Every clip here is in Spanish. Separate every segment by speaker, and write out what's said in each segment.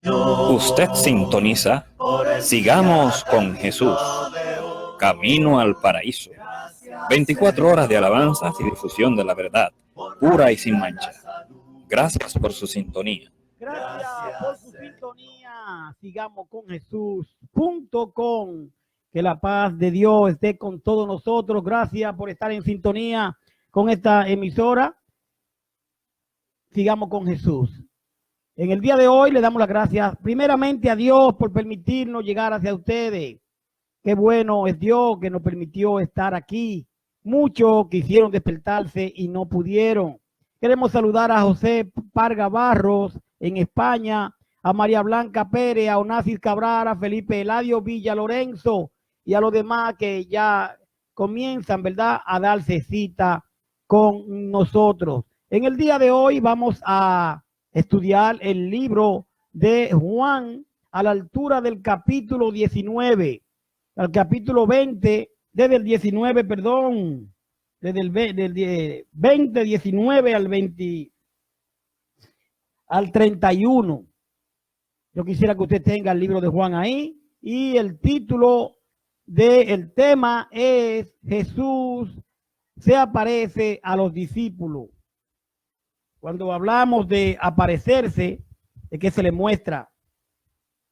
Speaker 1: Usted sintoniza Sigamos con Jesús, Camino al Paraíso. 24 horas de alabanzas y difusión de la verdad, pura y sin mancha. Gracias por su sintonía.
Speaker 2: Gracias por su sintonía. Sigamos con Jesús.com. Que la paz de Dios esté con todos nosotros. Gracias por estar en sintonía con esta emisora. Sigamos con Jesús. En el día de hoy le damos las gracias primeramente a Dios por permitirnos llegar hacia ustedes. Qué bueno es Dios que nos permitió estar aquí. Muchos quisieron despertarse y no pudieron. Queremos saludar a José Parga Barros en España, a María Blanca Pérez, a Onassis Cabrera, a Felipe Eladio Villa Lorenzo y a los demás que ya comienzan, ¿verdad?, a darse cita con nosotros. En el día de hoy vamos a estudiar el libro de Juan a la altura del capítulo 19, al capítulo 20, desde el 19, perdón, desde el 20, 19 al 20, al 31. Yo quisiera que usted tenga el libro de Juan ahí y el título del tema es Jesús se aparece a los discípulos. Cuando hablamos de aparecerse, es que se le muestra.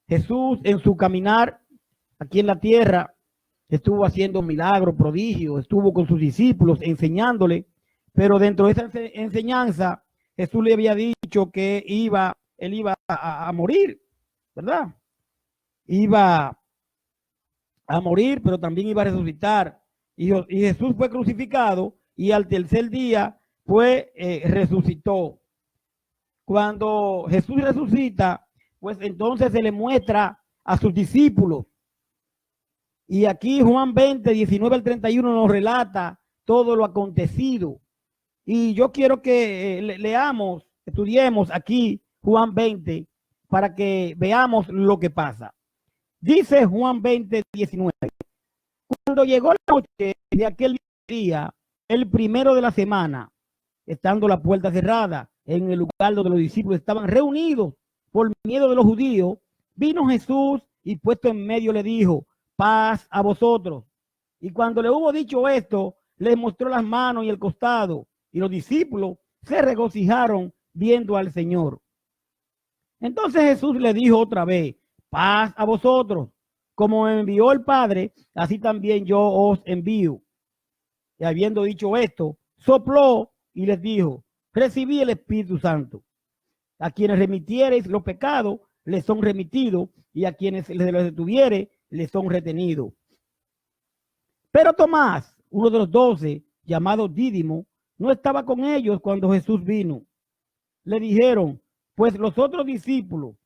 Speaker 2: Jesús en su caminar aquí en la tierra estuvo haciendo milagros, prodigios, estuvo con sus discípulos enseñándole, pero dentro de esa enseñanza Jesús le había dicho que él iba a morir, ¿verdad? Iba a morir, pero también iba a resucitar. Y Jesús fue crucificado y al tercer día resucitó. Cuando Jesús resucita, pues entonces se le muestra a sus discípulos. Y aquí Juan 20, 19 al 31 nos relata todo lo acontecido. Y yo quiero que leamos, estudiemos aquí Juan 20 para que veamos lo que pasa. Dice Juan 20, 19. Cuando llegó la noche de aquel día, el primero de la semana, estando la puerta cerrada en el lugar donde los discípulos estaban reunidos por miedo de los judíos, vino Jesús y puesto en medio le dijo: paz a vosotros. Y cuando le hubo dicho esto, les mostró las manos y el costado, y los discípulos se regocijaron viendo al Señor. Entonces Jesús le dijo otra vez: paz a vosotros. Como me envió el Padre, así también yo os envío. Y habiendo dicho esto, sopló y les dijo: recibí el Espíritu Santo. A quienes remitiereis los pecados, les son remitidos, y a quienes les los detuviere, les son retenidos. Pero Tomás, uno de los 12, llamado Dídimo, no estaba con ellos cuando Jesús vino. Le dijeron: pues los otros discípulos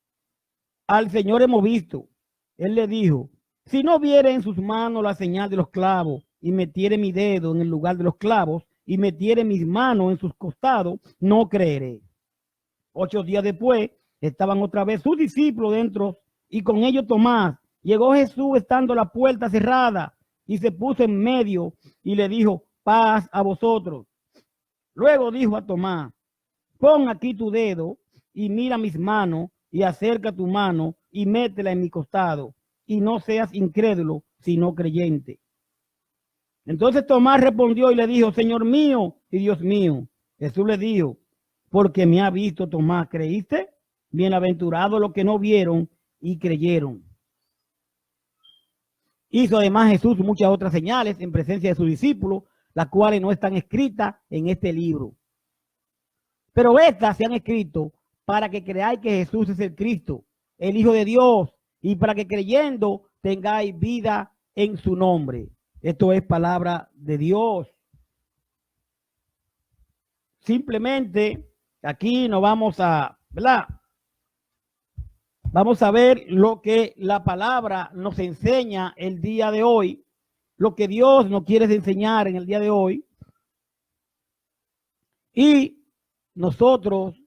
Speaker 2: al Señor hemos visto. Él le dijo: si no viere en sus manos la señal de los clavos, y metiere mi dedo en el lugar de los clavos, y metiere mis manos en sus costados, no creeré. 8 días después, estaban otra vez sus discípulos dentro, y con ellos Tomás. Llegó Jesús estando la puerta cerrada, y se puso en medio, y le dijo: paz a vosotros. Luego dijo a Tomás: pon aquí tu dedo, y mira mis manos, y acerca tu mano, y métela en mi costado, y no seas incrédulo, sino creyente. Entonces Tomás respondió y le dijo: Señor mío y Dios mío. Jesús le dijo: porque me ha visto, Tomás, ¿creíste? Bienaventurados los que no vieron y creyeron. Hizo además Jesús muchas otras señales en presencia de sus discípulos, las cuales no están escritas en este libro. Pero estas se han escrito para que creáis que Jesús es el Cristo, el Hijo de Dios, y para que creyendo tengáis vida en su nombre. Esto es palabra de Dios. Simplemente aquí nos vamos a, ¿verdad? Vamos a ver lo que la palabra nos enseña el día de hoy, lo que Dios nos quiere enseñar en el día de hoy. Y nosotros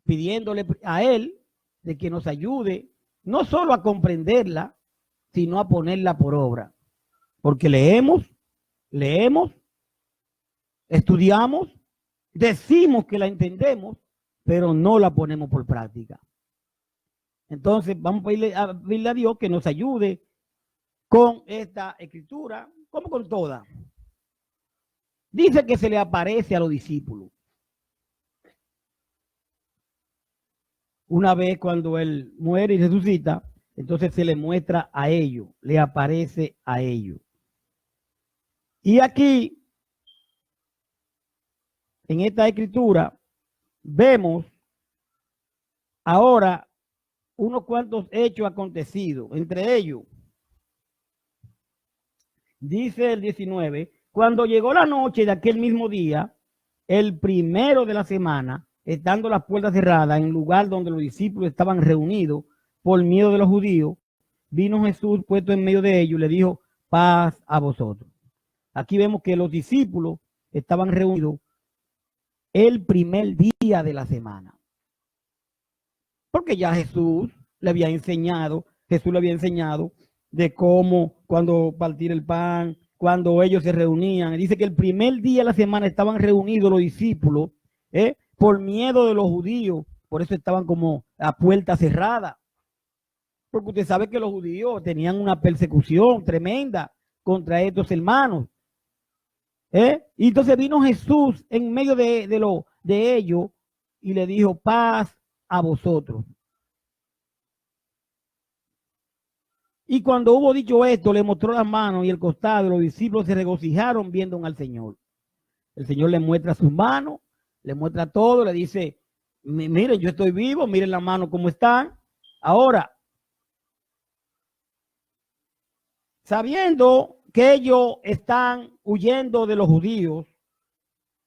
Speaker 2: pidiéndole a Él de que nos ayude no solo a comprenderla, sino a ponerla por obra. Porque leemos, estudiamos, decimos que la entendemos, pero no la ponemos por práctica. Entonces vamos a pedirle a Dios que nos ayude con esta escritura, como con toda. Dice que se le aparece a los discípulos. Una vez cuando él muere y resucita, entonces se le muestra a ellos, le aparece a ellos. Y aquí, en esta escritura, vemos ahora unos cuantos hechos acontecidos. Entre ellos, dice el 19, cuando llegó la noche de aquel mismo día, el primero de la semana, estando las puertas cerradas en el lugar donde los discípulos estaban reunidos por miedo de los judíos, vino Jesús puesto en medio de ellos y le dijo, paz a vosotros. Aquí vemos que los discípulos estaban reunidos el primer día de la semana. Porque ya Jesús le había enseñado de cómo, cuando partir el pan, cuando ellos se reunían. Dice que el primer día de la semana estaban reunidos los discípulos, por miedo de los judíos. Por eso estaban como a puerta cerrada. Porque usted sabe que los judíos tenían una persecución tremenda contra estos hermanos. Y entonces vino Jesús en medio de ellos y le dijo, paz a vosotros. Y cuando hubo dicho esto, le mostró las manos y el costado, y los discípulos se regocijaron viendo al Señor. El Señor le muestra sus manos, le muestra todo, le dice, miren, yo estoy vivo, miren las manos cómo están. Ahora, sabiendo que ellos están huyendo de los judíos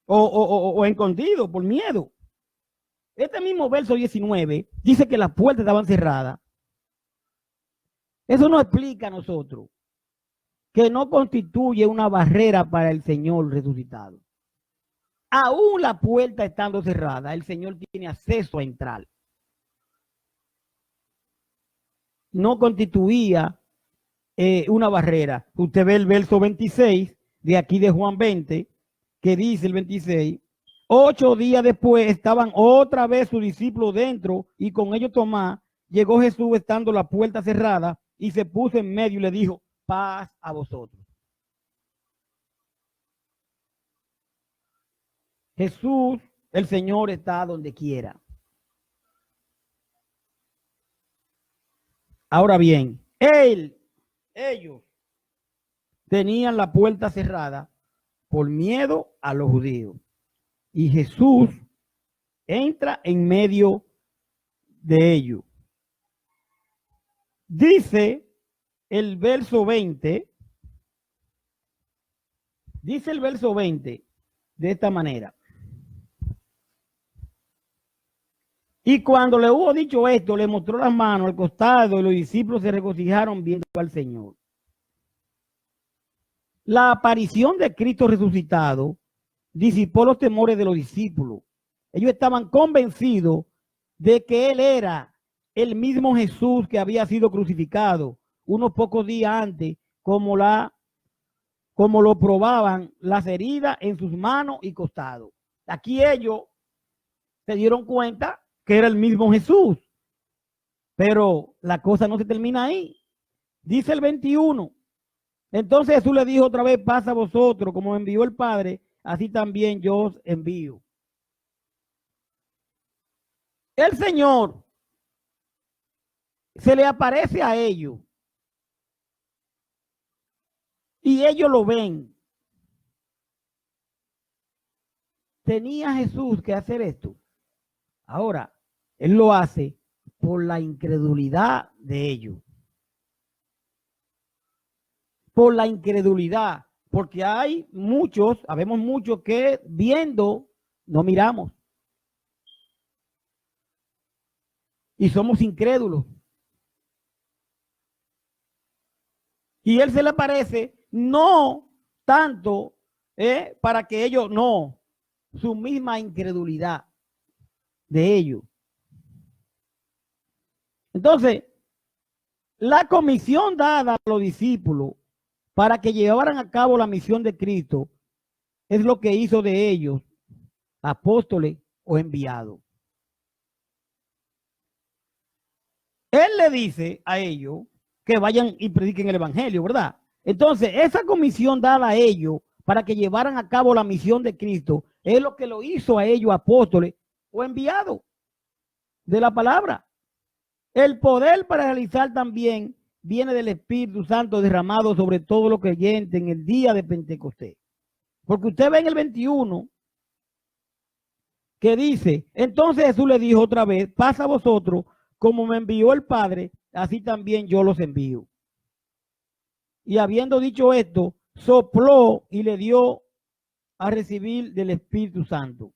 Speaker 2: o escondidos por miedo. Este mismo verso 19 dice que las puertas estaban cerradas. Eso nos explica a nosotros que no constituye una barrera para el Señor resucitado. Aún la puerta estando cerrada, el Señor tiene acceso a entrar. No constituía una barrera. Usted ve el verso 26 de aquí de Juan 20, que dice el 26, 8 días después estaban otra vez sus discípulos dentro y con ellos Tomás. Llegó Jesús estando la puerta cerrada y se puso en medio y le dijo, paz a vosotros. Jesús, el Señor, está donde quiera. Ahora bien, ellos tenían la puerta cerrada por miedo a los judíos. Y Jesús entra en medio de ellos. Dice el verso 20, de esta manera. Y cuando le hubo dicho esto, le mostró las manos al costado y los discípulos se regocijaron viendo al Señor. La aparición de Cristo resucitado disipó los temores de los discípulos. Ellos estaban convencidos de que Él era el mismo Jesús que había sido crucificado unos pocos días antes, como lo probaban las heridas en sus manos y costados. Aquí ellos se dieron cuenta que era el mismo Jesús. Pero la cosa no se termina ahí. Dice el 21. Entonces Jesús le dijo otra vez, paz a vosotros, como envió el Padre, así también yo os envío. El Señor se le aparece a ellos y ellos lo ven. ¿Tenía Jesús que hacer esto? Ahora, Él lo hace por la incredulidad de ellos. Por la incredulidad, porque habemos muchos que viendo no miramos. Y somos incrédulos. Y Él se le aparece no tanto para que ellos, no, su misma incredulidad de ellos. Entonces, la comisión dada a los discípulos para que llevaran a cabo la misión de Cristo es lo que hizo de ellos apóstoles o enviados. Él le dice a ellos que vayan y prediquen el evangelio, ¿verdad? Entonces, esa comisión dada a ellos para que llevaran a cabo la misión de Cristo es lo que lo hizo a ellos apóstoles o enviados de la palabra. El poder para realizar también viene del Espíritu Santo derramado sobre todos los creyentes en el día de Pentecostés. Porque usted ve en el 21 que dice, entonces Jesús le dijo otra vez, pasa a vosotros, como me envió el Padre, así también yo los envío. Y habiendo dicho esto, sopló y le dio a recibir del Espíritu Santo.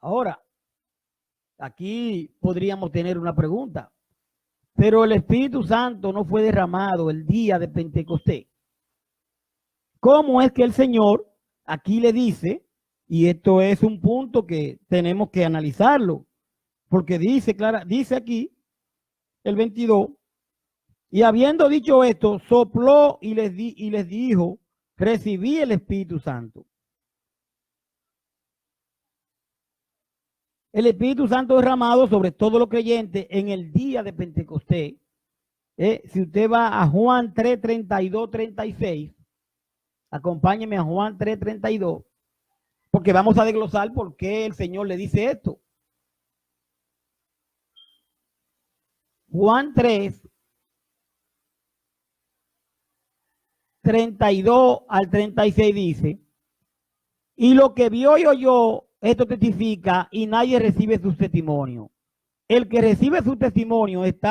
Speaker 2: Ahora, aquí podríamos tener una pregunta. Pero el Espíritu Santo no fue derramado el día de Pentecostés. ¿Cómo es que el Señor aquí le dice, y esto es un punto que tenemos que analizarlo, porque dice aquí el 22, y habiendo dicho esto, sopló y les dijo, recibí el Espíritu Santo. El Espíritu Santo derramado sobre todos los creyentes en el día de Pentecostés. Si usted va a Juan 3, 32, 36, acompáñeme a Juan 3, 32, porque vamos a desglosar por qué el Señor le dice esto. Juan 3, 32 al 36 dice, y lo que vio y oyó, esto testifica, y nadie recibe sus testimonios. El que recibe su testimonio este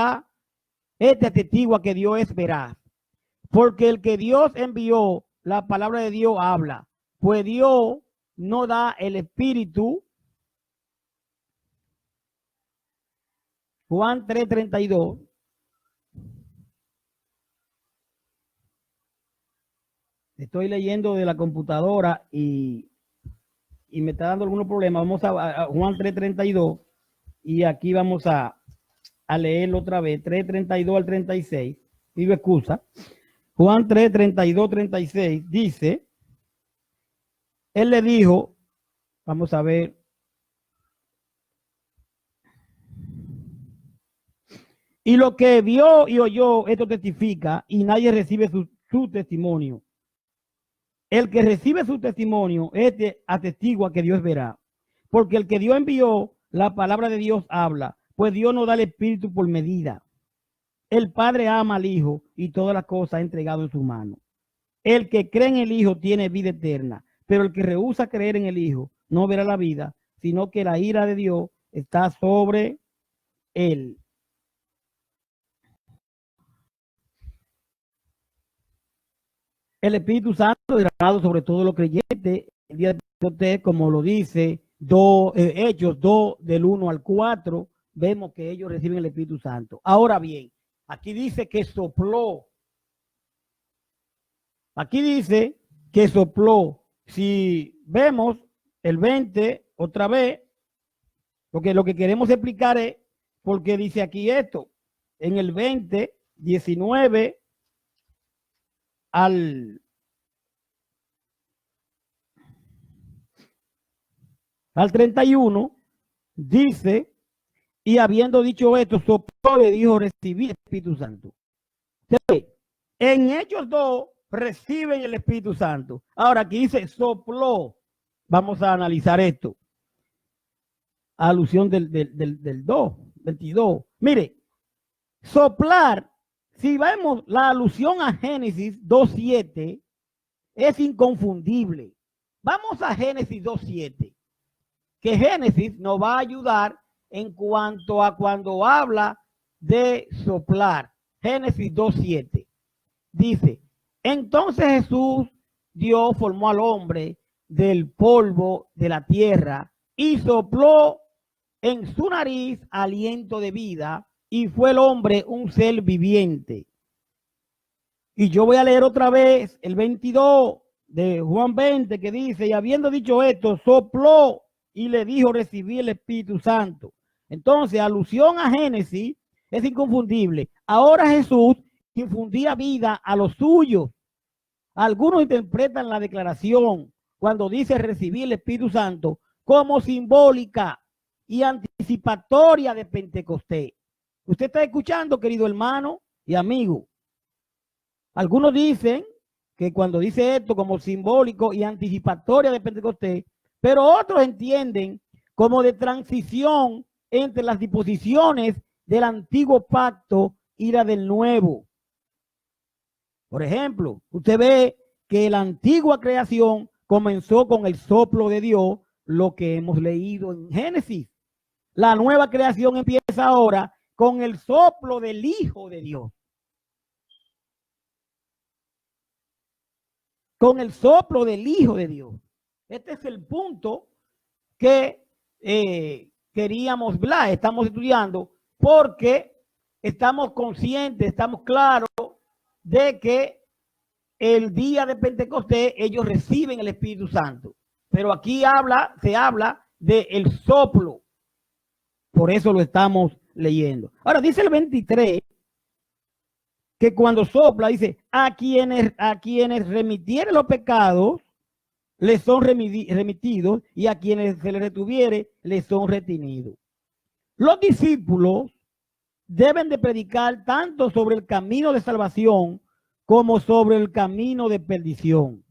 Speaker 2: atestigua que Dios es veraz. Porque el que Dios envió, la palabra de Dios habla. Pues Dios no da el Espíritu. Juan 3:32. Estoy leyendo de la computadora y me está dando algunos problemas. Vamos a Juan 3:32 y aquí vamos a leerlo otra vez, 3:32 al 36. Pido excusa. Juan 3:32, 36 dice, él le dijo, vamos a ver, y lo que vio y oyó, esto testifica, y nadie recibe su testimonio. El que recibe su testimonio, este atestigua que Dios verá. Porque el que Dios envió, la palabra de Dios habla. Pues Dios no da el Espíritu por medida. El Padre ama al Hijo y todas las cosas ha entregado en su mano. El que cree en el Hijo tiene vida eterna. Pero el que rehúsa creer en el Hijo no verá la vida, sino que la ira de Dios está sobre él. El Espíritu Santo derramado sobre todos los creyentes, el día de Pentecostés, como lo dice Hechos 2, del 1 al 4, vemos que ellos reciben el Espíritu Santo. Ahora bien, aquí dice que sopló. Aquí dice que sopló. Si vemos el 20 otra vez, porque lo que queremos explicar es por qué dice aquí esto. En el 20, 19 al 31, dice, y habiendo dicho esto, sopló y dijo, recibí el Espíritu Santo. En Hechos 2 reciben el Espíritu Santo. Ahora aquí dice sopló. Vamos a analizar esto. Alusión del 2, 22. Mire, soplar, si vemos la alusión a Génesis 2:7, es inconfundible. Vamos a Génesis 2:7, que Génesis nos va a ayudar en cuanto a cuando habla de soplar. Génesis 2:7 dice, entonces Jesús, Dios formó al hombre del polvo de la tierra y sopló en su nariz aliento de vida y fue el hombre un ser viviente. Y yo voy a leer otra vez el 22 de Juan 20 que dice, y habiendo dicho esto, sopló y le dijo, recibí el Espíritu Santo. Entonces, alusión a Génesis es inconfundible. Ahora Jesús infundía vida a los suyos. Algunos interpretan la declaración cuando dice recibir el Espíritu Santo como simbólica y anticipatoria de Pentecostés. Usted está escuchando, querido hermano y amigo. Algunos dicen que cuando dice esto como simbólico y anticipatoria de Pentecostés, pero otros entienden como de transición entre las disposiciones del antiguo pacto y la del nuevo. Por ejemplo, usted ve que la antigua creación comenzó con el soplo de Dios, lo que hemos leído en Génesis. La nueva creación empieza ahora con el soplo del Hijo de Dios. Con el soplo del Hijo de Dios. Este es el punto que queríamos hablar, estamos estudiando, porque estamos conscientes, estamos claros de que el día de Pentecostés ellos reciben el Espíritu Santo. Pero aquí se habla del soplo. Por eso lo estamos leyendo. Ahora dice el 23 que cuando sopla, dice, a quienes remitieren los pecados, les son remitidos, y a quienes se les retuviere, les son retenidos. Los discípulos deben de predicar tanto sobre el camino de salvación como sobre el camino de perdición.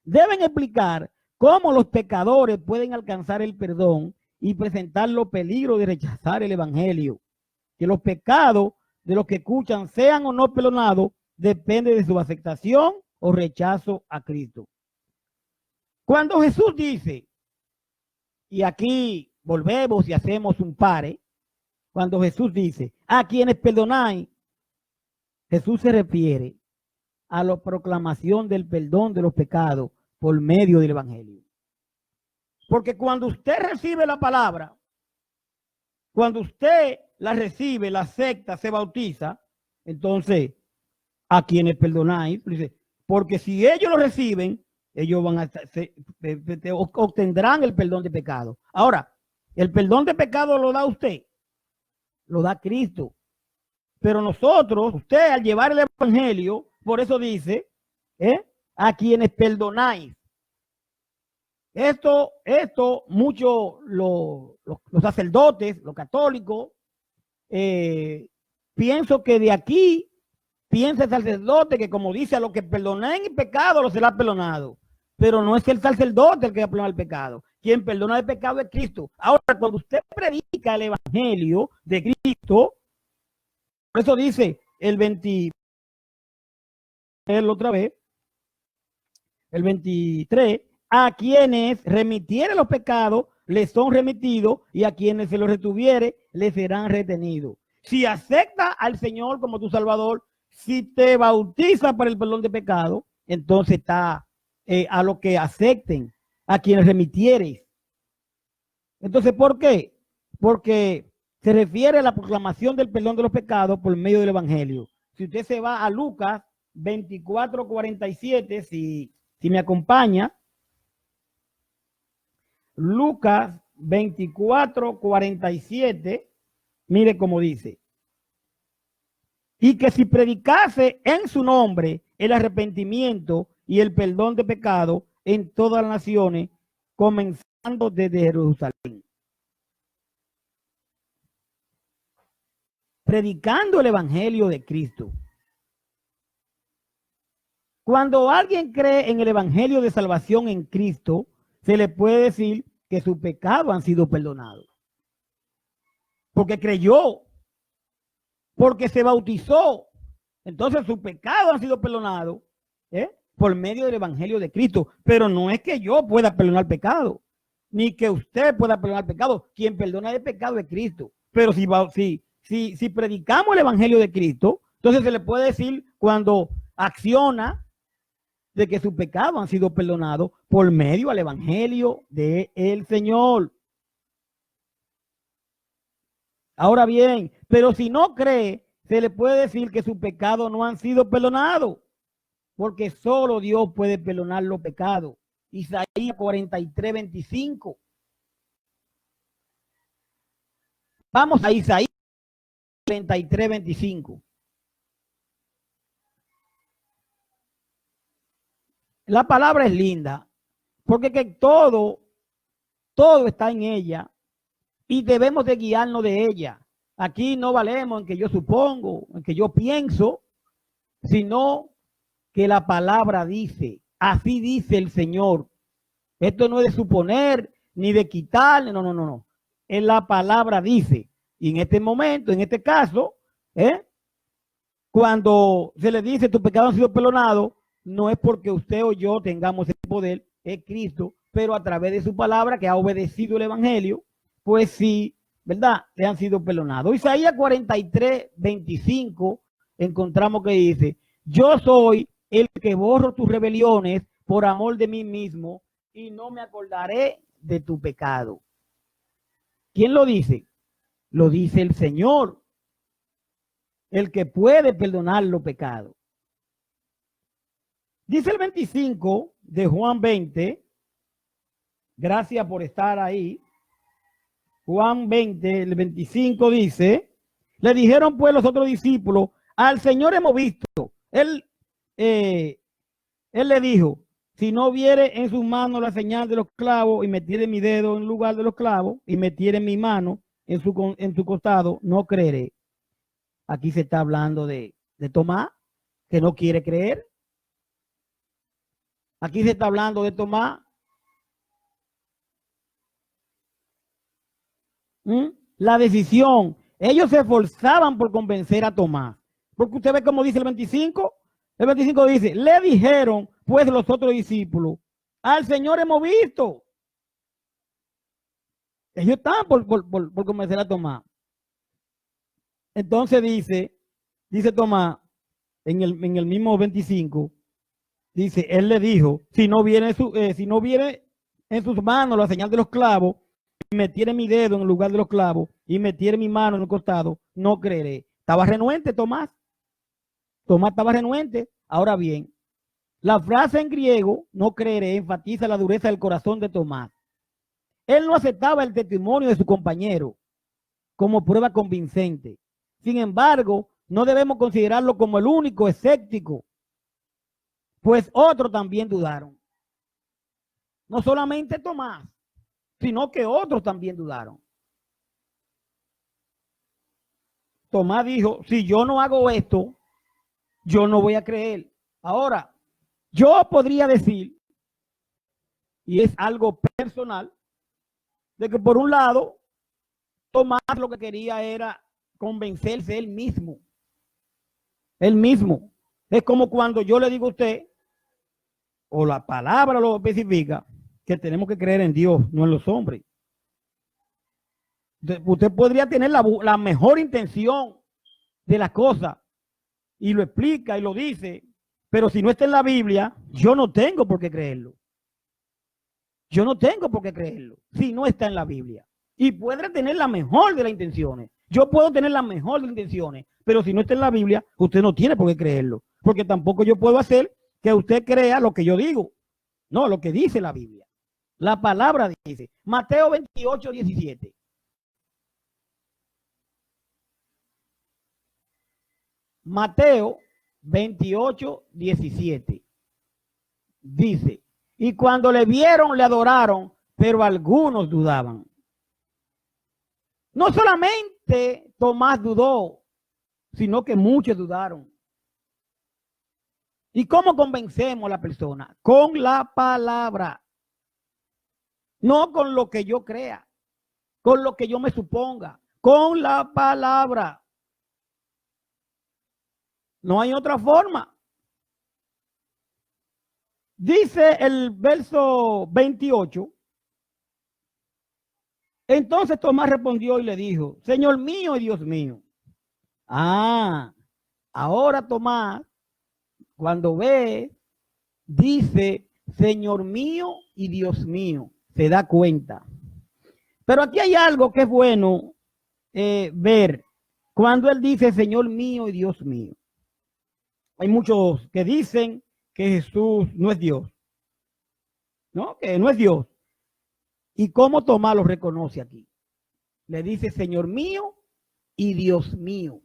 Speaker 2: Deben explicar cómo los pecadores pueden alcanzar el perdón y presentar los peligros de rechazar el evangelio. Que los pecados de los que escuchan, sean o no perdonados, depende de su aceptación o rechazo a Cristo. Cuando Jesús dice, y aquí volvemos y hacemos un pare, cuando Jesús dice, a quienes perdonáis, Jesús se refiere a la proclamación del perdón de los pecados por medio del evangelio. Porque cuando usted recibe la palabra, cuando usted la recibe, la acepta, se bautiza, entonces a quienes perdonáis, dice, porque si ellos lo reciben, ellos van a obtendrán el perdón de pecado. Ahora, el perdón de pecado lo da usted, lo da Cristo. Pero nosotros, usted al llevar el evangelio, por eso dice, a quienes perdonáis. Esto muchos los sacerdotes, los católicos, pienso que de aquí piensa el sacerdote que, como dice, a los que perdonen el pecado los será perdonado. Pero no es el sacerdote el que va a perdonar el pecado. Quien perdona el pecado es Cristo. Ahora, cuando usted predica el evangelio de Cristo, por eso dice el 20, otra vez, el 23, a quienes remitiere los pecados, les son remitidos, y a quienes se los retuviere, les serán retenidos. Si acepta al Señor como tu Salvador, si te bautiza para el perdón de pecado, entonces está a lo que acepten, a quienes remitieres. Entonces, ¿por qué? Porque se refiere a la proclamación del perdón de los pecados por medio del evangelio. Si usted se va a Lucas 24:47, si me acompaña, Lucas 24:47, mire cómo dice. Y que si predicase en su nombre el arrepentimiento y el perdón de pecado en todas las naciones, comenzando desde Jerusalén. Predicando el evangelio de Cristo. Cuando alguien cree en el evangelio de salvación en Cristo, se le puede decir que sus pecados han sido perdonados. Porque creyó, porque se bautizó. Entonces sus pecados han sido perdonados por medio del evangelio de Cristo. Pero no es que yo pueda perdonar pecado, ni que usted pueda perdonar pecado. Quien perdona el pecado es Cristo. Pero si predicamos el evangelio de Cristo, entonces se le puede decir cuando acciona de que sus pecados han sido perdonados por medio del evangelio del Señor. Ahora bien, pero si no cree, se le puede decir que sus pecados no han sido perdonados, porque solo Dios puede perdonar los pecados. Isaías 43:25. Vamos a Isaías 43:25. La palabra es linda, porque que todo está en ella y debemos de guiarnos de ella. Aquí no valemos en que yo supongo, en que yo pienso, sino que la palabra dice, así dice el Señor. Esto no es de suponer ni de quitar, no, no, no, no. En la palabra dice, y en este momento, en este caso, cuando se le dice tu pecado ha sido perdonado, no es porque usted o yo tengamos ese poder, es Cristo, pero a través de su palabra que ha obedecido el evangelio, pues sí, ¿verdad? Le han sido perdonados. Isaías 43, 25, encontramos que dice, yo soy el que borro tus rebeliones por amor de mí mismo y no me acordaré de tu pecado. ¿Quién lo dice? Lo dice el Señor, el que puede perdonar los pecados. Dice el 25 de Juan 20, gracias por estar ahí. Juan 20, el 25 dice, le dijeron pues los otros discípulos, al Señor hemos visto. Él le dijo, si no viere en sus manos la señal de los clavos y metiere mi dedo en lugar de los clavos y metiere mi mano en su costado, no creeré. Aquí se está hablando de Tomás, que no quiere creer. Aquí se está hablando de Tomás. La decisión. Ellos se esforzaban por convencer a Tomás. Porque usted ve cómo dice el 25. El 25 dice, le dijeron pues los otros discípulos, al Señor hemos visto. Ellos estaban por convencer a Tomás. Entonces dice Tomás, en el mismo 25, dice, él le dijo, si no viene en sus manos la señal de los clavos, y metiere mi dedo en el lugar de los clavos, y metiere mi mano en el costado, no creeré. Estaba renuente Tomás. Tomás estaba renuente. Ahora bien, la frase en griego, no creeré, enfatiza la dureza del corazón de Tomás. Él no aceptaba el testimonio de su compañero como prueba convincente. Sin embargo, no debemos considerarlo como el único escéptico, pues otros también dudaron. No solamente Tomás, sino que otros también dudaron. Tomás dijo, si yo no hago esto, yo no voy a creer. Ahora, yo podría decir, y es algo personal, de que por un lado, Tomás lo que quería era convencerse él mismo. Él mismo. Es como cuando yo le digo a usted, o la palabra lo especifica, que tenemos que creer en Dios, no en los hombres. Usted podría tener la mejor intención de las cosas y lo explica y lo dice, pero si no está en la Biblia, yo no tengo por qué creerlo. Yo no tengo por qué creerlo si no está en la Biblia. Y puede tener la mejor de las intenciones. Yo puedo tener la mejor de las intenciones, pero si no está en la Biblia, usted no tiene por qué creerlo. Porque tampoco yo puedo hacer que usted crea lo que yo digo. No, lo que dice la Biblia. La palabra dice, Mateo 28, 17. Mateo 28, 17. Dice, y cuando le vieron, le adoraron, pero algunos dudaban. No solamente Tomás dudó, sino que muchos dudaron. ¿Y cómo convencemos a la persona? Con la palabra. No con lo que yo crea, con lo que yo me suponga, con la palabra. No hay otra forma. Dice el verso 28. Entonces Tomás respondió y le dijo, Señor mío y Dios mío. Ahora Tomás, cuando ve, dice, Señor mío y Dios mío. Se da cuenta. Pero aquí hay algo que es bueno ver. Cuando él dice, Señor mío y Dios mío. Hay muchos que dicen que Jesús no es Dios. ¿No? Que no es Dios. ¿Y cómo Tomás lo reconoce aquí? Le dice, Señor mío y Dios mío. O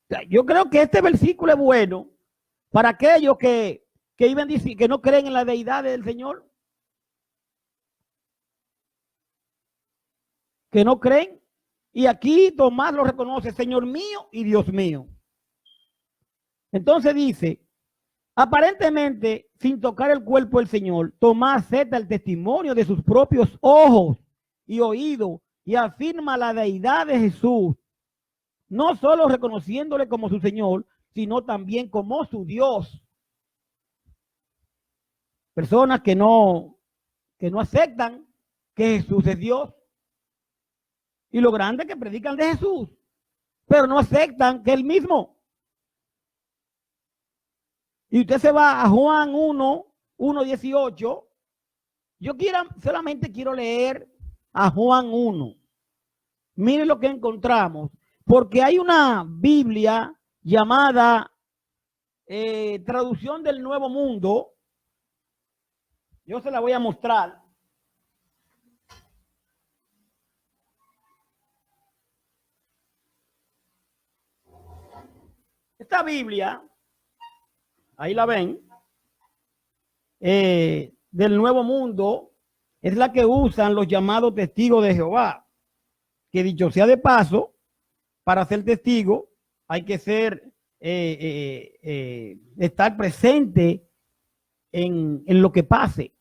Speaker 2: sea, yo creo que este versículo es bueno para aquellos que no creen en la deidad del Señor. Que no creen. Y aquí Tomás lo reconoce, Señor mío y Dios mío. Entonces dice, aparentemente, sin tocar el cuerpo del Señor, Tomás acepta el testimonio de sus propios ojos y oídos y afirma la deidad de Jesús, no solo reconociéndole como su Señor, sino también como su Dios. Personas que no aceptan que Jesús es Dios. Y lo grande que predican de Jesús, pero no aceptan que Él mismo. Y usted se va a Juan 1:18. Yo solamente quiero leer a Juan 1. Miren lo que encontramos. Porque hay una Biblia llamada Traducción del Nuevo Mundo. Yo se la voy a mostrar. Esta Biblia, ahí la ven, del Nuevo Mundo, es la que usan los llamados testigos de Jehová. Que dicho sea de paso, para ser testigo hay que ser, estar presente en lo que pase.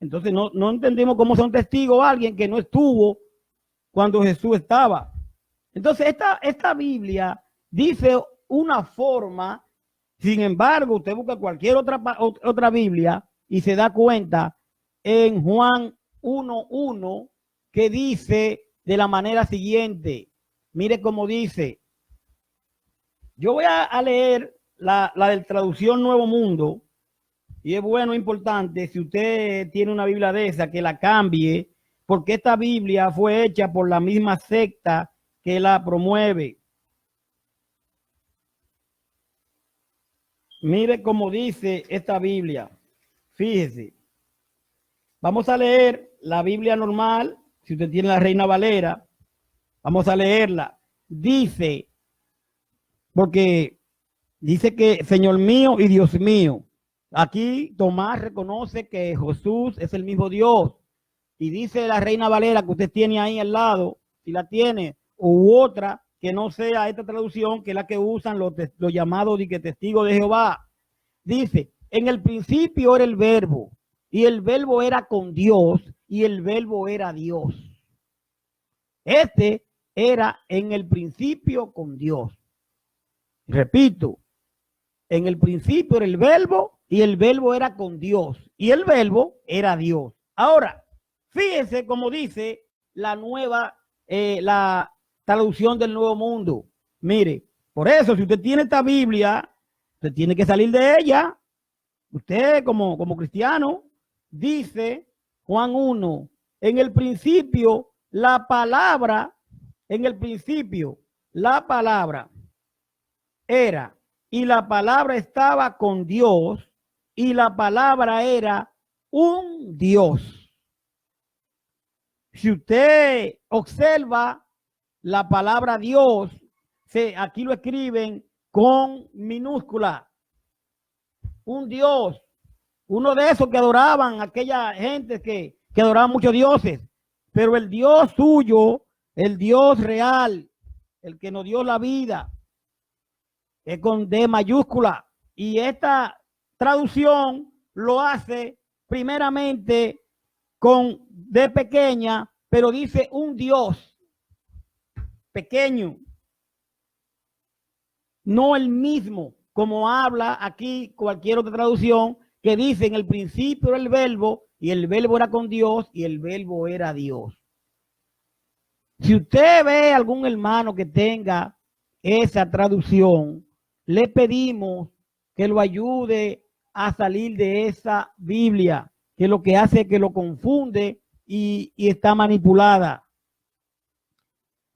Speaker 2: Entonces no entendemos cómo son testigos alguien que no estuvo cuando Jesús estaba. Entonces esta Biblia dice una forma. Sin embargo, usted busca cualquier otra Biblia y se da cuenta en Juan 1:1 que dice de la manera siguiente. Mire cómo dice. Yo voy a leer la de Traducción Nuevo Mundo, y es bueno, importante, si usted tiene una Biblia de esa, que la cambie, porque esta Biblia fue hecha por la misma secta que la promueve. Mire cómo dice esta Biblia. Fíjese. Vamos a leer la Biblia normal. Si usted tiene la Reina Valera, vamos a leerla. Dice, porque dice que Señor mío y Dios mío. Aquí Tomás reconoce que Jesús es el mismo Dios. Y dice la Reina Valera que usted tiene ahí al lado, si la tiene, u otra que no sea esta traducción, que es la que usan los llamados testigos de Jehová. Dice, en el principio era el verbo, y el verbo era con Dios, y el verbo era Dios. Este era en el principio con Dios. Repito, en el principio era el verbo, y el verbo era con Dios, y el verbo era Dios. Ahora, fíjense cómo dice la nueva, la traducción del Nuevo Mundo. Mire, por eso, si usted tiene esta Biblia, usted tiene que salir de ella. Usted como cristiano, dice Juan 1, en el principio la palabra, en el principio la palabra era, y la palabra estaba con Dios, y la palabra era un Dios. Si usted observa la palabra Dios, aquí lo escriben con minúscula. Un Dios, uno de esos que adoraban, aquella gente que adoraban muchos dioses, pero el Dios suyo, el Dios real, el que nos dio la vida, es con D mayúscula. Y esta traducción lo hace primeramente con D pequeña, pero dice un Dios pequeño, no el mismo, como habla aquí cualquier otra traducción, que dice en el principio era el verbo, y el verbo era con Dios, y el verbo era Dios. Si usted ve algún hermano que tenga esa traducción, le pedimos que lo ayude a salir de esa Biblia, que lo que hace es que lo confunde y está manipulada.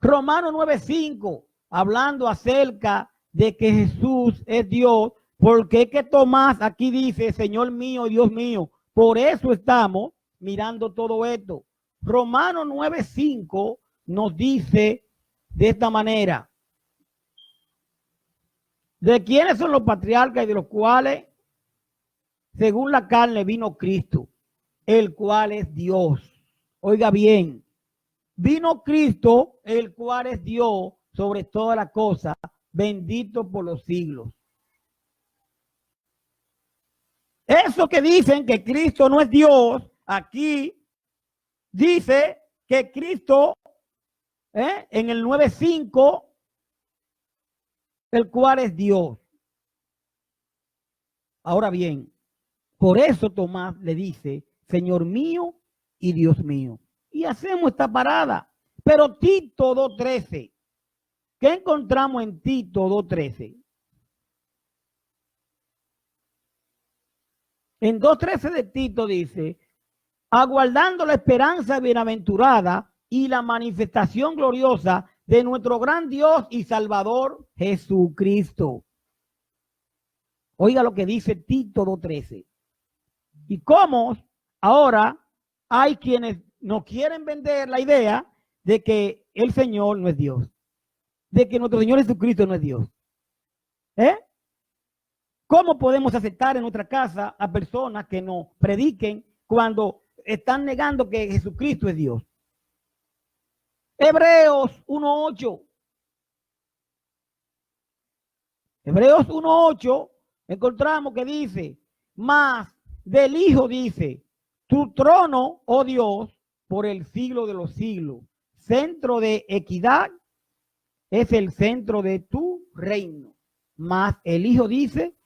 Speaker 2: Romanos 9:5, hablando acerca de que Jesús es Dios, porque es que Tomás aquí dice, Señor mío y Dios mío. Por eso estamos mirando todo esto. Romanos 9:5 nos dice de esta manera: ¿de quiénes son los patriarcas y de los cuales, según la carne, vino Cristo, el cual es Dios? Oiga bien, vino Cristo, el cual es Dios sobre todas las cosas, bendito por los siglos. Eso que dicen que Cristo no es Dios, aquí dice que Cristo, en el 9:5, el cual es Dios. Ahora bien, por eso Tomás le dice, Señor mío y Dios mío. Y hacemos esta parada. Pero Tito 2:13, ¿qué encontramos en Tito 2:13? En 2:13 de Tito dice, aguardando la esperanza bienaventurada y la manifestación gloriosa de nuestro gran Dios y Salvador Jesucristo. Oiga lo que dice Tito 2:13. Y cómo ahora hay quienes no quieren vender la idea de que el Señor no es Dios, de que nuestro Señor Jesucristo no es Dios. ¿Cómo podemos aceptar en nuestra casa a personas que nos prediquen cuando están negando que Jesucristo es Dios? Hebreos 1:8. Hebreos 1:8 encontramos que dice, mas del Hijo dice, tu trono, oh Dios, por el siglo de los siglos, centro de equidad, es el centro de tu reino. Mas el Hijo dice,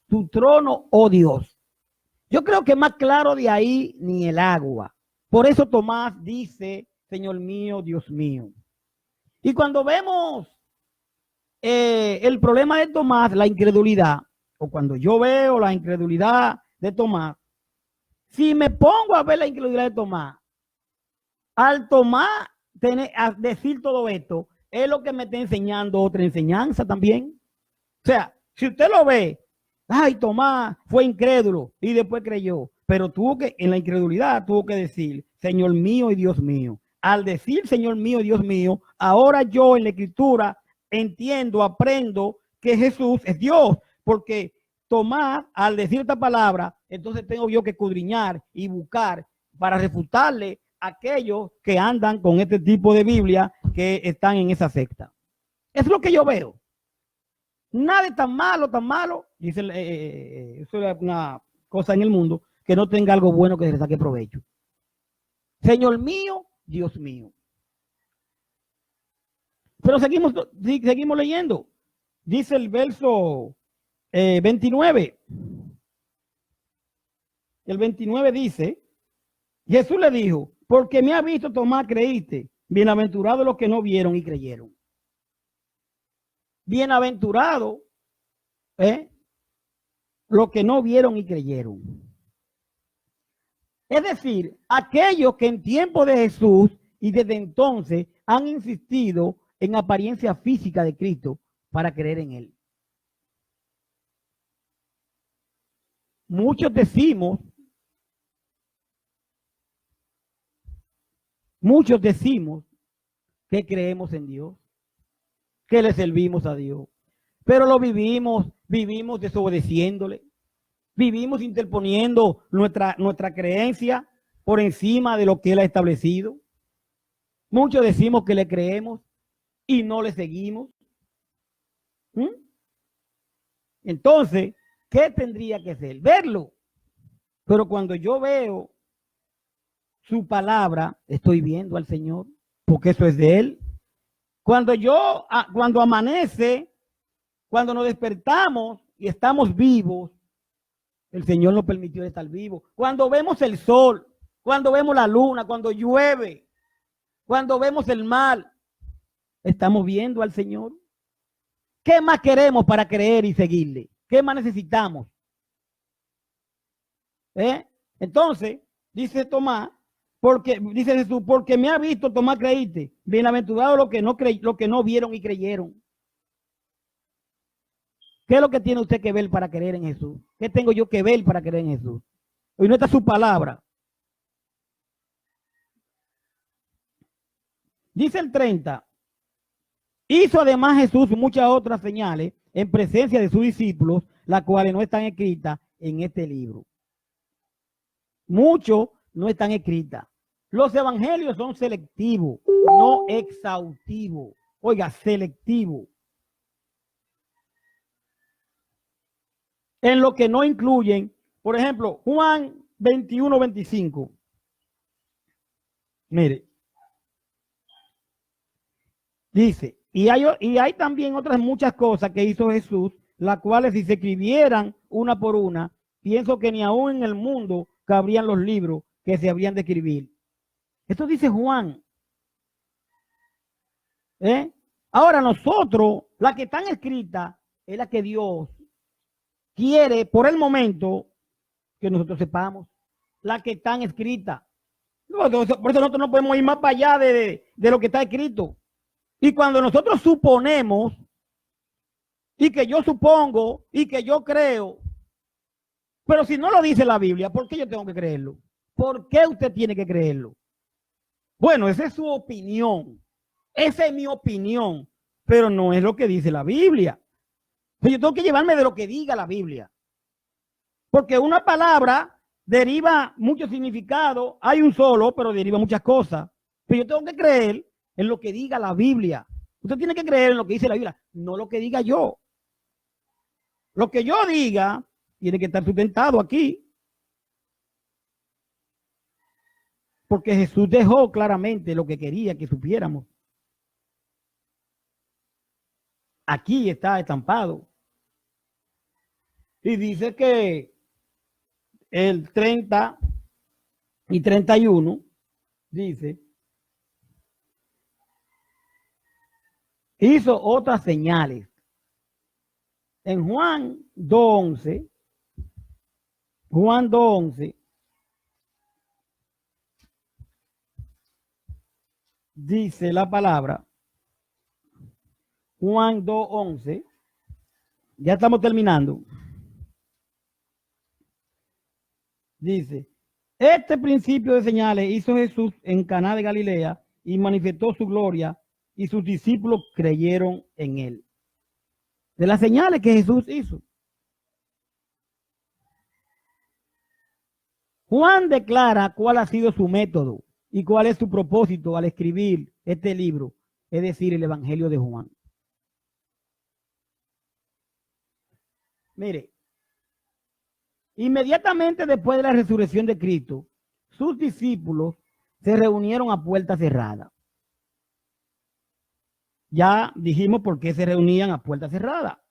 Speaker 2: tu trono, oh Dios. Yo creo que más claro de ahí ni el agua. Por eso Tomás dice, Señor mío, Dios mío. Y cuando vemos el problema de Tomás, la incredulidad, o cuando yo veo la incredulidad de Tomás, si me pongo a ver la incredulidad de Tomás, al Tomás a decir todo esto, es lo que me está enseñando otra enseñanza también. O sea, si usted lo ve, ay, Tomás fue incrédulo y después creyó, pero tuvo que, en la incredulidad, tuvo que decir, Señor mío y Dios mío. Al decir Señor mío y Dios mío, ahora yo en la Escritura entiendo, aprendo que Jesús es Dios, porque Tomás, al decir esta palabra, entonces tengo yo que escudriñar y buscar para refutarle a aquellos que andan con este tipo de Biblia que están en esa secta. Es lo que yo veo. Nada es tan malo, dice, eso es una cosa en el mundo, que no tenga algo bueno que se le saque provecho. Señor mío, Dios mío. Pero seguimos leyendo. Dice el verso 29. El 29 dice, Jesús le dijo, porque me ha visto Tomás, creíste. Bienaventurados los que no vieron y creyeron. Bienaventurados los que no vieron y creyeron. Es decir, aquellos que en tiempo de Jesús y desde entonces han insistido en apariencia física de Cristo para creer en Él. Muchos decimos que creemos en Dios, que le servimos a Dios, pero lo vivimos desobedeciéndole, vivimos interponiendo nuestra creencia por encima de lo que Él ha establecido. Muchos decimos que le creemos y no le seguimos. Entonces, ¿qué tendría que hacer? Verlo. Pero cuando yo veo su palabra, estoy viendo al Señor, porque eso es de Él. Cuando amanece, cuando nos despertamos y estamos vivos, el Señor nos permitió estar vivos. Cuando vemos el sol, cuando vemos la luna, cuando llueve, cuando vemos el mar, estamos viendo al Señor. ¿Qué más queremos para creer y seguirle? ¿Qué más necesitamos? Entonces, dice Tomás, dice Jesús, porque me ha visto, Tomás, creíste. Bienaventurados los que no vieron y creyeron. ¿Qué es lo que tiene usted que ver para creer en Jesús? ¿Qué tengo yo que ver para creer en Jesús? Hoy no está su palabra. Dice el 30. Hizo además Jesús muchas otras señales en presencia de sus discípulos, las cuales no están escritas en este libro. Muchos no están escritas. Los evangelios son selectivos, no exhaustivos. Oiga, selectivo. En lo que no incluyen, por ejemplo, Juan 21:25. Mire. Dice, y hay también otras muchas cosas que hizo Jesús, las cuales si se escribieran una por una, pienso que ni aún en el mundo cabrían los libros que se habrían de escribir. Esto dice Juan. Ahora nosotros, la que están escritas, es la que Dios quiere por el momento que nosotros sepamos. La que están escritas. Por eso nosotros no podemos ir más para allá de lo que está escrito. Y cuando nosotros suponemos, y que yo supongo, y que yo creo, pero si no lo dice la Biblia, ¿por qué yo tengo que creerlo? ¿Por qué usted tiene que creerlo? Bueno, esa es su opinión. Esa es mi opinión, pero no es lo que dice la Biblia. Pues yo tengo que llevarme de lo que diga la Biblia. Porque una palabra deriva mucho significado, hay un solo, pero deriva muchas cosas. Pero yo tengo que creer en lo que diga la Biblia. Usted tiene que creer en lo que dice la Biblia, no lo que diga yo. Lo que yo diga tiene que estar sustentado aquí. Porque Jesús dejó claramente lo que quería que supiéramos. Aquí está estampado. Y dice que el 30 y 31 dice, hizo otras señales. En Juan 2:11, Juan 2:11, dice la palabra, Juan 2:11, ya estamos terminando. Dice, este principio de señales hizo Jesús en Caná de Galilea y manifestó su gloria y sus discípulos creyeron en él. De las señales que Jesús hizo. Juan declara cuál ha sido su método y cuál es su propósito al escribir este libro, es decir, el Evangelio de Juan. Mire, inmediatamente después de la resurrección de Cristo, sus discípulos se reunieron a puerta cerrada. Ya dijimos por qué se reunían a puerta cerrada.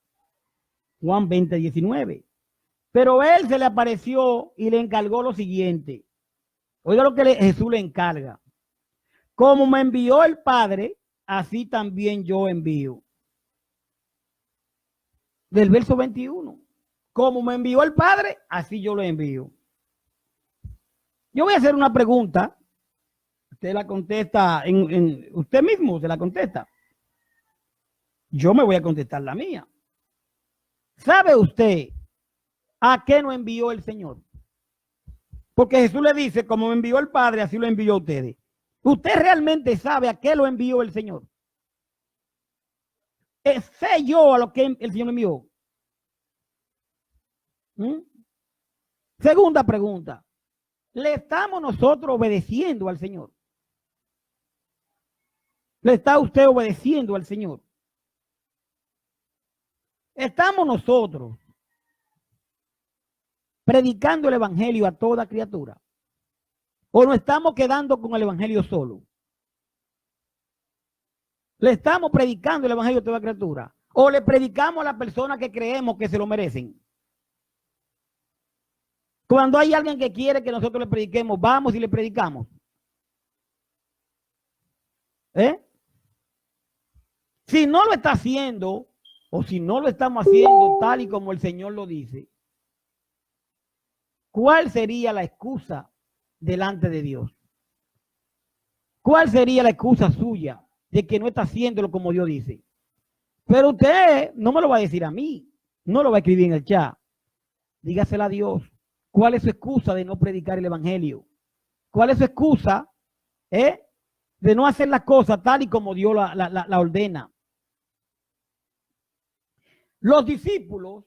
Speaker 2: Juan 20:19. Pero él se le apareció y le encargó lo siguiente. Oiga lo que Jesús le encarga. Como me envió el Padre, así también yo envío. Del verso 21. Como me envió el Padre, así yo lo envío. Yo voy a hacer una pregunta. Usted la contesta, usted mismo se la contesta. Yo me voy a contestar la mía. ¿Sabe usted a qué no envió el Señor? Porque Jesús le dice, como me envió el Padre, así lo envió a ustedes. ¿Usted realmente sabe a qué lo envió el Señor? ¿Sé yo a lo que el Señor envió? Segunda pregunta. ¿Le estamos nosotros obedeciendo al Señor? ¿Le está usted obedeciendo al Señor? ¿Estamos nosotros predicando el Evangelio a toda criatura? ¿O nos estamos quedando con el Evangelio solo? ¿Le estamos predicando el Evangelio a toda criatura? ¿O le predicamos a las personas que creemos que se lo merecen? Cuando hay alguien que quiere que nosotros le prediquemos, vamos y le predicamos. Si no lo está haciendo, o si no lo estamos haciendo tal y como el Señor lo dice, ¿cuál sería la excusa delante de Dios? ¿Cuál sería la excusa suya de que no está haciéndolo como Dios dice? Pero usted no me lo va a decir a mí, no lo va a escribir en el chat. Dígasela a Dios. ¿Cuál es su excusa de no predicar el Evangelio? ¿Cuál es su excusa de no hacer las cosas tal y como Dios la ordena? Los discípulos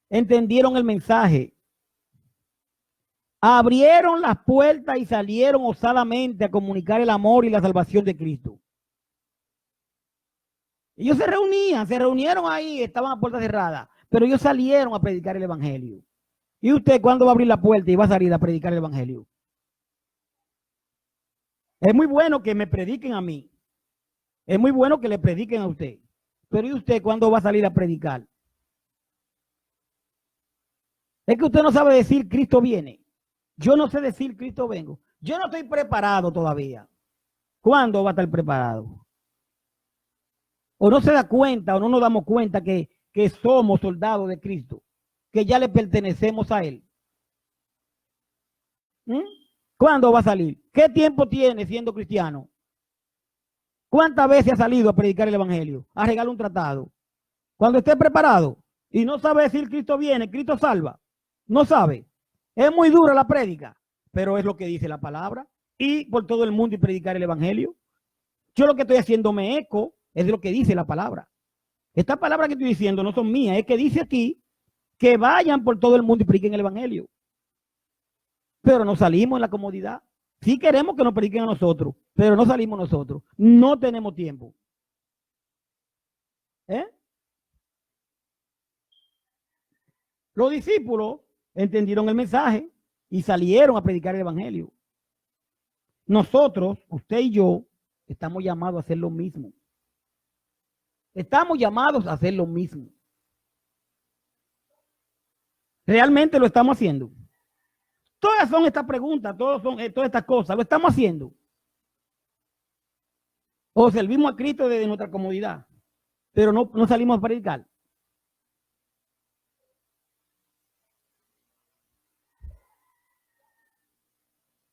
Speaker 2: entendieron el mensaje abrieron las puertas y salieron osadamente a comunicar el amor y la salvación de Cristo. Ellos se reunieron ahí, estaban a puerta cerrada, pero ellos salieron a predicar el evangelio. ¿Y usted cuándo va a abrir la puerta y va a salir a predicar el evangelio? Es muy bueno que me prediquen a mí. Es muy bueno que le prediquen a usted. Pero ¿y usted cuándo va a salir a predicar? Es que usted no sabe decir Cristo viene. Yo no sé decir Cristo vengo. Yo no estoy preparado todavía. ¿Cuándo va a estar preparado? O no se da cuenta o no nos damos cuenta que somos soldados de Cristo, que ya le pertenecemos a Él. ¿Cuándo va a salir? ¿Qué tiempo tiene siendo cristiano? ¿Cuántas veces ha salido a predicar el evangelio? A regalar un tratado. Cuando esté preparado y no sabe decir Cristo viene, Cristo salva. No sabe. Es muy dura la prédica, pero es lo que dice la palabra. Y por todo el mundo y predicar el evangelio. Yo lo que estoy haciéndome eco es de lo que dice la palabra. Estas palabras que estoy diciendo no son mías, es que dice aquí que vayan por todo el mundo y prediquen el evangelio. Pero no salimos en la comodidad. Sí queremos que nos prediquen a nosotros, pero no salimos nosotros. No tenemos tiempo. Los discípulos entendieron el mensaje y salieron a predicar el evangelio. Nosotros, usted y yo, estamos llamados a hacer lo mismo. Estamos llamados a hacer lo mismo. ¿Realmente lo estamos haciendo? Todas son estas preguntas, todas estas cosas. ¿Lo estamos haciendo? ¿O servimos a Cristo desde nuestra comodidad, pero no salimos a predicar?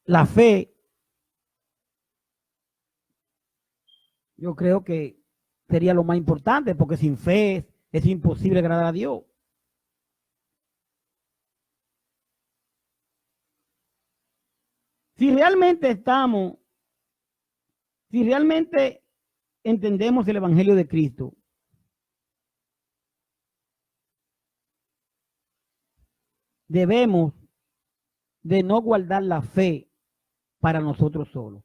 Speaker 2: La fe, yo creo que sería lo más importante, porque sin fe es imposible agradar a Dios. Si realmente entendemos el evangelio de Cristo, debemos de no guardar la fe para nosotros solos.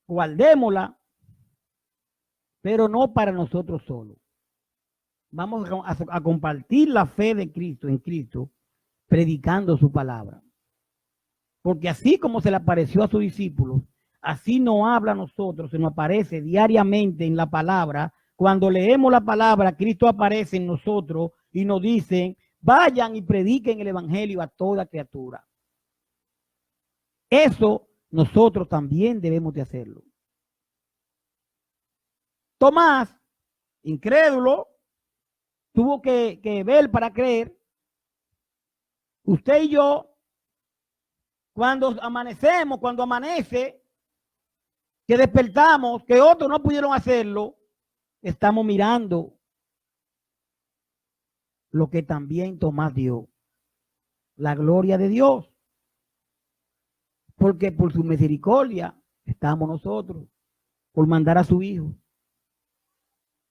Speaker 2: Guardémosla, pero no para nosotros solos. Vamos a compartir la fe de Cristo en Cristo, predicando su palabra. Porque así como se le apareció a sus discípulos, así nos habla a nosotros, se nos aparece diariamente en la palabra. Cuando leemos la palabra, Cristo aparece en nosotros y nos dice, vayan y prediquen el evangelio a toda criatura. Eso nosotros también debemos de hacerlo. Tomás, incrédulo, tuvo que ver para creer. Usted y yo, cuando amanece, que despertamos, que otros no pudieron hacerlo, estamos mirando lo que también Tomás dio, la gloria de Dios. Porque por su misericordia estamos nosotros, por mandar a su Hijo.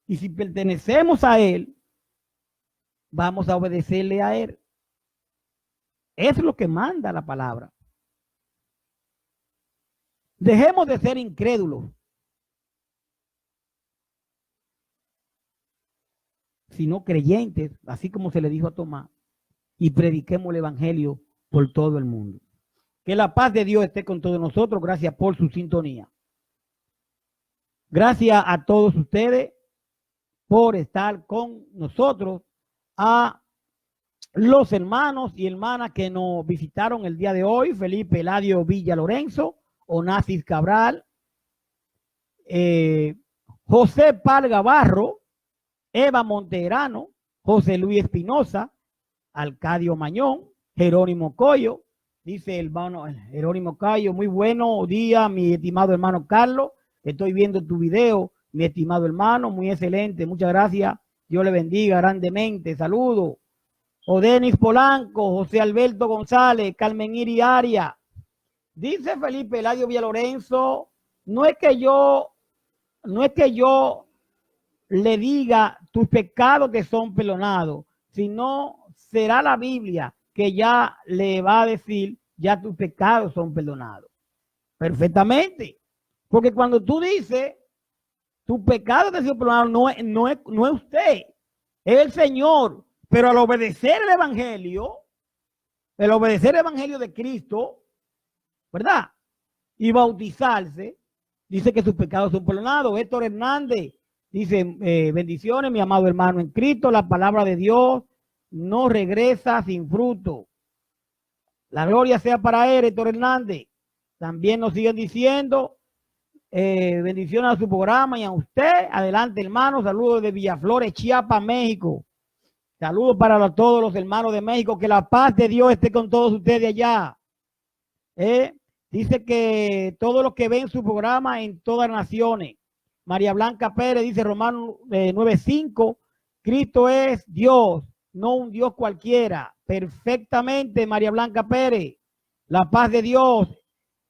Speaker 2: Y si pertenecemos a Él, vamos a obedecerle a Él. Es lo que manda la palabra. Dejemos de ser incrédulos, sino creyentes, así como se le dijo a Tomás, y prediquemos el evangelio por todo el mundo. Que la paz de Dios esté con todos nosotros. Gracias por su sintonía. Gracias a todos ustedes por estar con nosotros. A los hermanos y hermanas que nos visitaron el día de hoy: Felipe Eladio Villa Lorenzo, Onassis Cabral, José Palga Barro, Eva Monterano, José Luis Espinosa, Alcadio Mañón, Jerónimo Coyo. Dice el hermano Jerónimo Cayo, muy buenos días, mi estimado hermano Carlos. Estoy viendo tu video, mi estimado hermano, muy excelente. Muchas gracias. Dios le bendiga grandemente. Saludos. Odenis Polanco, José Alberto González, Carmen Iri Aria. Dice Felipe Eladio Villalorenzo, no es que yo le diga tus pecados te son perdonados, sino será la Biblia que ya le va a decir, ya tus pecados son perdonados. Perfectamente. Porque cuando tú dices, tus pecados te son perdonados, no es usted, es el Señor. Pero al obedecer el Evangelio de Cristo, ¿verdad? Y bautizarse, dice que sus pecados son perdonados. Héctor Hernández dice, bendiciones, mi amado hermano en Cristo, la palabra de Dios no regresa sin fruto. La gloria sea para él, Héctor Hernández. También nos siguen diciendo, bendiciones a su programa y a usted. Adelante, hermano. Saludos de Villaflores, Chiapas, México. Saludos para todos los hermanos de México. Que la paz de Dios esté con todos ustedes allá. Dice que todos los que ven su programa en todas las naciones. María Blanca Pérez dice Romanos 9:5. Cristo es Dios, no un Dios cualquiera. Perfectamente, María Blanca Pérez. La paz de Dios.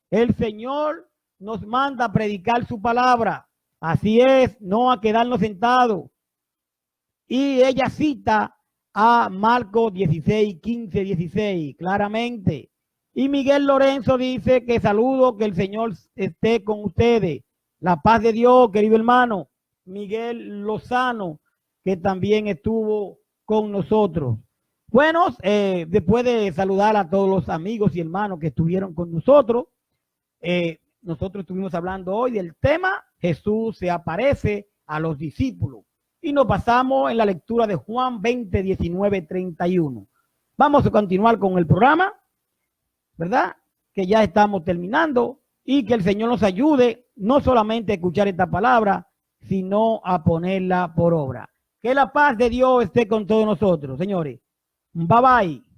Speaker 2: El Señor nos manda a predicar su palabra. Así es, no a quedarnos sentados. Y ella cita a Marcos 16, 15, 16, claramente. Y Miguel Lorenzo dice que saludo, que el Señor esté con ustedes. La paz de Dios, querido hermano. Miguel Lozano, que también estuvo con nosotros. Bueno, después de saludar a todos los amigos y hermanos que estuvieron con nosotros, nosotros estuvimos hablando hoy del tema Jesús se aparece a los discípulos. Y nos pasamos en la lectura de Juan 20, 19, 31. Vamos a continuar con el programa, ¿verdad? Que ya estamos terminando y que el Señor nos ayude no solamente a escuchar esta palabra, sino a ponerla por obra. Que la paz de Dios esté con todos nosotros, señores. Bye bye.